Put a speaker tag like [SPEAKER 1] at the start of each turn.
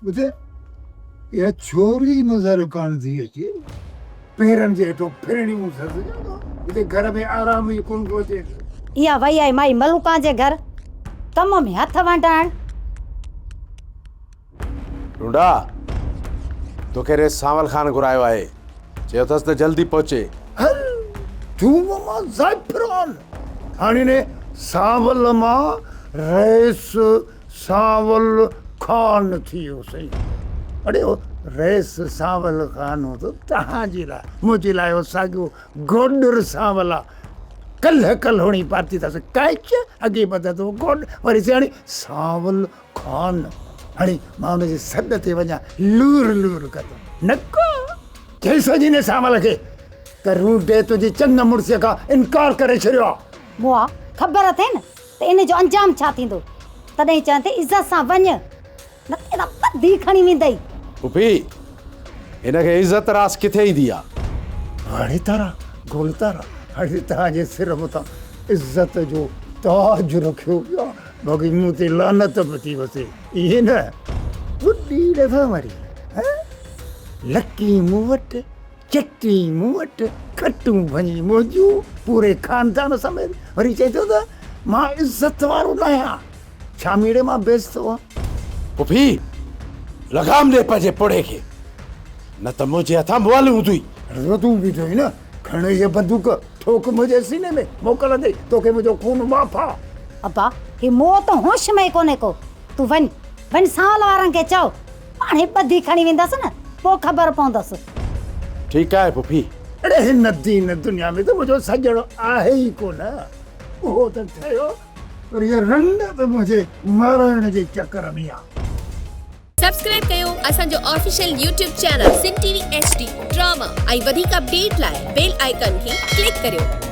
[SPEAKER 1] ॿुधे इहा छोरी नज़र कान थी अचे पेरनि जे हेठो फिरणी हिते घर में आराम ई कोन थो अचे
[SPEAKER 2] इहा वई आई माई मलूका जे घर कम में हथ वंडाइण
[SPEAKER 3] ढूंढा तोखे रे सावल खान घुरायो आहे चयो अथसि त जल्दी पहुचे
[SPEAKER 1] हल थूम मां ज़ैफ़रान हाणे ने सावल मां रईस सावल खान थी वियो सही अड़े ओ रईस सावल खान हो त तव्हांजे लाइ मुंहिंजे लाइ हो साॻियो गोॾर सावल आहे कल होणी पाती अथसि कैच अॻे बधंदो गोॾ वरी हाणे सावल खान हाणे मां हुनजे सॾ ते वञा लूर कंदुमि नको चई सॼी ने सावल खे त रूडे तुंहिंजी चंग मुड़िस खां इनकार करे छॾियो आहे
[SPEAKER 2] बुआ ख़बर थिए न त इन जो अंजाम छा थींदो तॾहिं चवां थी इज़त सां वञ न त एॾा पधी खणी वेंदई
[SPEAKER 3] पुफी हिनखे इज़त रास किथे ईंदी आहे
[SPEAKER 1] हाणे तारा गोल तारा हाणे तव्हांजे सिर मथां इज़त जो ताज रखियो पियो आहे बाक़ी मूं ते लानत बि थी वसे इहे न ॿुॾी दफ़ा वरी लकी मूं वटि चटी मूं वटि खटूं भञी मौजूं पूरे खानदान समेत वरी चए थो त मां इज़त वारो न आहियां छा मीड़े मां बेइज़्ज़त हुआ
[SPEAKER 3] पुफी लगाम ॾे पंहिंजे पुड़े खे न त मुंहिंजे हथां मुअल हूंदी
[SPEAKER 1] तूं बीठो ई न खण इहा बंदूक ठोक मुंहिंजे सीने में मोकल ॾेई तोखे मुंहिंजो खून माफ़ आहे
[SPEAKER 2] अब्बा ही मौत होश में कोन्हे को तूं वञ सावल वारनि खे चओ पाणे ॿधी खणी वेंदसि न पोइ ख़बर पवंदसि
[SPEAKER 3] ठीकु आहे पुफी
[SPEAKER 1] अड़े हिन दीन दुनिया में त मुंहिंजो सॼणो आहे ई कोन उहो त ठहियो पर इहा रंड त मुंहिंजे मरण जे चकर में आहे
[SPEAKER 4] सब्सक्राइब कयो असांजो official YouTube channel Sindh TV HD drama ऐं वधीक अपडेट लाइ बेल आइकन खे क्लिक करियो।